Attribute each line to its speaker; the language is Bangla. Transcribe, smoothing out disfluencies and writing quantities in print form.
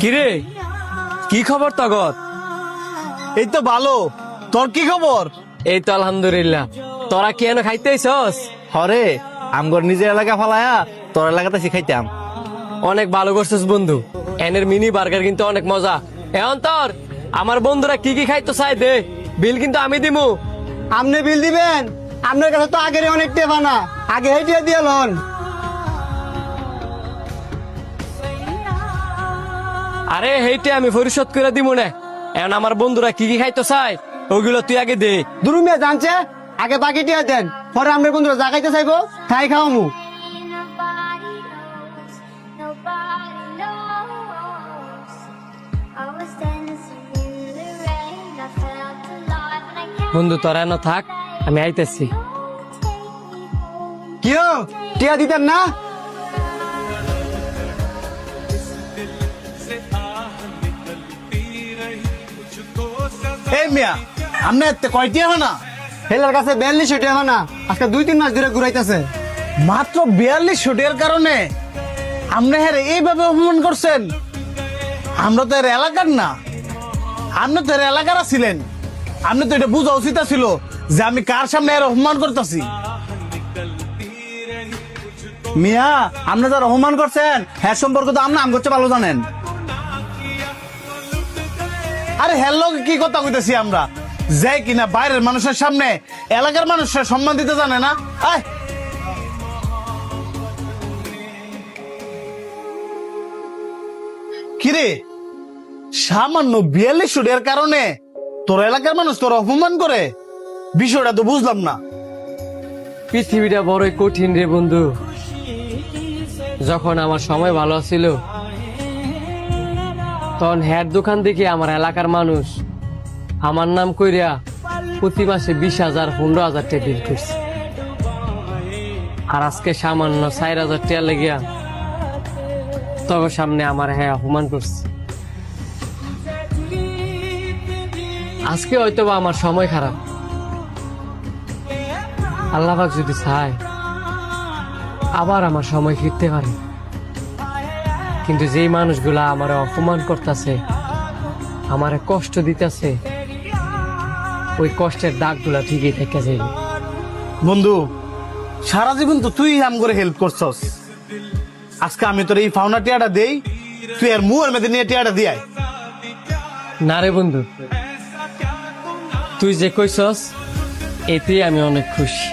Speaker 1: কিরে, কি খবর তগত?
Speaker 2: এই তো ভালো। তোর কি খবর?
Speaker 1: এই তো আলহামদুলিল্লাহ। তোরা কি এনে খাইতে আইছস?
Speaker 2: হরে, আমগর নিজের এলাকা ফালায়া তোর এলাকাতে শিখাইতাম।
Speaker 1: অনেক ভালো করছিস বন্ধু। এনের মিনি বার্গার কিন্তু অনেক মজা। এখন তোর আমার বন্ধুরা কি কি খাইতো চাই দে, বিল কিন্তু আমি দিমু।
Speaker 3: আপনি বিল দিবেন? আপনার কাছে তো আগের অনেক টেপা না, আগে হেঁটিয়ে দিয়ে লন।
Speaker 1: আরে হেইটে আমি পরিশোধ করে দিমু না। এখন আমার বন্ধুরা কি কি খাইতো চাই ওগুলো তুই আগে দে।
Speaker 3: দুরুমিয়া জানছে, আগে বাকি টিয়া দেন, পরে আপনার বন্ধুরা যা খাইতে চাইবো তাই খাওয়ামু।
Speaker 4: Nobody knows. I was dancing in the rain. I felt alive and I can't
Speaker 1: বন্ধু তোরা এনে থাক, আমি আইতেছি।
Speaker 4: take me home.
Speaker 3: কিও টিয়া দিতেন না?
Speaker 2: এই মিয়া, আমনে এতে কয়টি হবে না?
Speaker 3: হেলার কাছে 42 টেপা না, আজকে 2-3 মাস ধরে ঘুরাইতেছে।
Speaker 2: মাত্র 42 টাকার কারণে আপনি হ্যাঁ এইভাবে অপমান করছেন? আমরা তো এর এলাকার না, আপনি তো এর এলাকার ছিলেন। আপনি তো এটা বুঝা উচিত ছিল যে আমি কার সামনে এর অপমান করতেছি। মিয়া, আপনি যারা অপমান করছেন হ্যাঁ সম্পর্কে তো আপনি আম করছে ভালো জানেন। আরে হ্যালো, কি কথা কইতেছি আমরা, যে কিনা বাইরের মানুষের সামনে এলাকার মানুষের সম্মান দিতে জানে না। আয় কিরে, সামান্য 42 টাকার কারণে তোর এলাকার মানুষ তোর অপমান করে? বিষয়টা তো বুঝলাম না।
Speaker 1: পৃথিবীটা বড়ই কঠিন রে বন্ধু। যখন আমার সময় ভালো ছিল তখন হ্যার দোকান থেকে আমার এলাকার মানুষ আমার নাম কইরা প্রতি মাসে 20,000 15,000 টাকা বিল করছে। আর আজকে সামান্য 4,000 টাকা লেগিয়া তবে সামনে আমার হ্যাঁ অপমান করছে। আজকে হয়তো বা আমার সময় খারাপ, আল্লাহ পাক যদি চায় আবার আমার সময় ফিরতে পারে। কিন্তু যেই মানুষগুলা আমার অপমান করতেছে, আমারে কষ্ট দিতেছে, ওই কষ্টের দাগগুলা ঠিকই থেকে যাবে।
Speaker 2: বন্ধু, সারা জীবন তো তুই আম করে হেল্প করছস। আজকে আমি তোর এই ফাউনা টিয়াটা দেই, তুই আর মুয়ের মধ্যে নিয়ে টিয়াটা দিয়াই।
Speaker 1: না রে বন্ধু, তুই যে কইছস এতেই আমি অনেক খুশি।